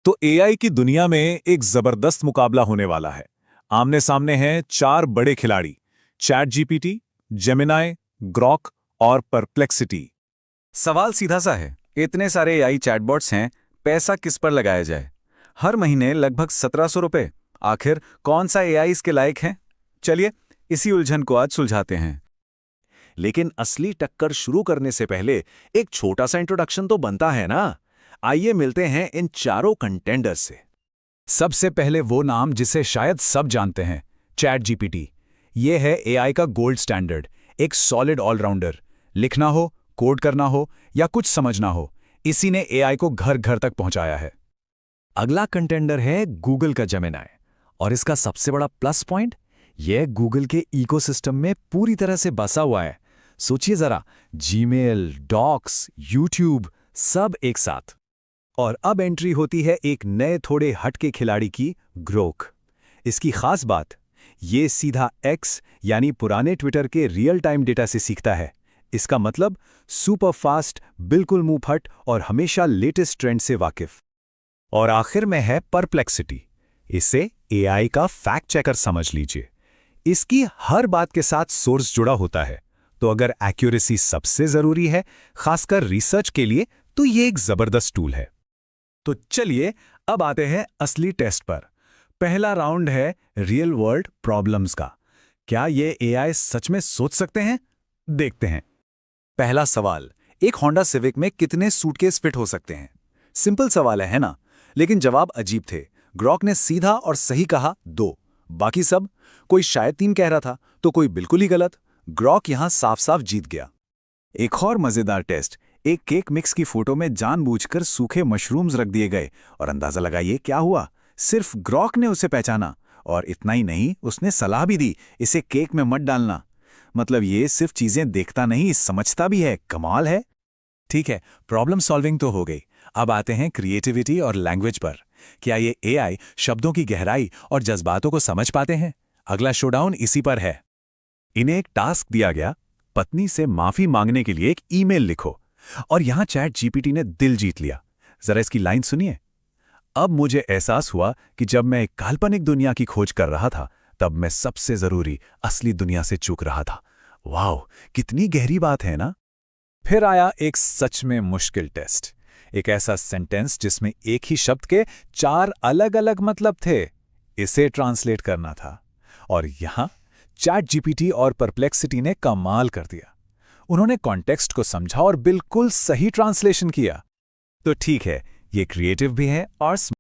तो एआई की दुनिया में एक जबरदस्त मुकाबला होने वाला है। आमने सामने हैं चार बड़े खिलाड़ी: चैट जीपीटी, जेमिनाई, ग्रॉक और परप्लेक्सिटी। सवाल सीधा सा है, इतने सारे एआई चैटबॉट्स हैं, पैसा किस पर लगाया जाए? हर महीने लगभग 1700 रुपए। आखिर कौन सा एआई इसके लायक है? चलिए इसी उलझन को आज सुलझाते हैं। लेकिन असली टक्कर शुरू करने से पहले एक छोटा सा इंट्रोडक्शन तो बनता है ना। आइए मिलते हैं इन चारों कंटेंडर्स से। सबसे पहले वो नाम जिसे शायद सब जानते हैं, चैट जीपीटी। ये है एआई का गोल्ड स्टैंडर्ड, एक सॉलिड ऑलराउंडर। लिखना हो, कोड करना हो या कुछ समझना हो, इसी ने एआई को घर घर तक पहुंचाया है। अगला कंटेंडर है गूगल का जेमिनाई, और इसका सबसे बड़ा प्लस पॉइंट यह गूगल के इकोसिस्टम में पूरी तरह से बसा हुआ है। सोचिए जरा, जीमेल, डॉक्स, यूट्यूब सब एक साथ। और अब एंट्री होती है एक नए थोड़े हटके खिलाड़ी की, ग्रोक। इसकी खास बात, ये सीधा एक्स यानी पुराने ट्विटर के रियल टाइम डेटा से सीखता है। इसका मतलब सुपर फास्ट, बिल्कुल मुंह फट और हमेशा लेटेस्ट ट्रेंड से वाकिफ। और आखिर में है परप्लेक्सिटी। इसे एआई का फैक्ट चेकर समझ लीजिए। इसकी हर बात के साथ सोर्स जुड़ा होता है, तो अगर एक्यूरेसी सबसे जरूरी है, खासकर रिसर्च के लिए, तो ये एक जबरदस्त टूल है। तो चलिए अब आते हैं असली टेस्ट पर। पहला राउंड है रियल वर्ल्ड प्रॉब्लम्स का। क्या ये एआई सच में सोच सकते हैं? देखते हैं। पहला सवाल, एक होंडा सिविक में कितने सूटकेस फिट हो सकते हैं? सिंपल सवाल है ना? लेकिन जवाब अजीब थे। ग्रॉक ने सीधा और सही कहा 2। बाकी सब, कोई शायद 3 कह रहा था, तो कोई बिल्कुल ही गलत। ग्रॉक यहां साफ साफ जीत गया। एक और मजेदार टेस्ट, एक केक मिक्स की फोटो में जानबूझकर सूखे मशरूम्स रख दिए गए, और अंदाजा लगाइए क्या हुआ। सिर्फ ग्रॉक ने उसे पहचाना, और इतना ही नहीं, उसने सलाह भी दी, इसे केक में मत डालना। मतलब ये सिर्फ चीजें देखता नहीं, समझता भी है। कमाल है। ठीक है, प्रॉब्लम सॉल्विंग तो हो गई। अब आते हैं क्रिएटिविटी और लैंग्वेज पर। क्या ये एआई शब्दों की गहराई और जज्बातों को समझ पाते हैं? अगला शोडाउन इसी पर है। इन्हें एक टास्क दिया गया, पत्नी से माफी मांगने के लिए एक ईमेल लिखो, और यहां चैट जीपीटी ने दिल जीत लिया। जरा इसकी लाइन सुनिए। अब मुझे एहसास हुआ कि जब मैं एक काल्पनिक दुनिया की खोज कर रहा था, तब मैं सबसे जरूरी असली दुनिया से चूक रहा था। वाह, कितनी गहरी बात है ना? फिर आया एक सच में मुश्किल टेस्ट। एक ऐसा सेंटेंस जिसमें एक ही शब्द के 4 अलग अलग मतलब थे। इसे ट्रांसलेट करना था, और यहां चैट जीपीटी और परप्लेक्सिटी ने कमाल कर दिया। उन्होंने कॉन्टेक्स्ट को समझा और बिल्कुल सही ट्रांसलेशन किया। तो ठीक है, ये क्रिएटिव भी है और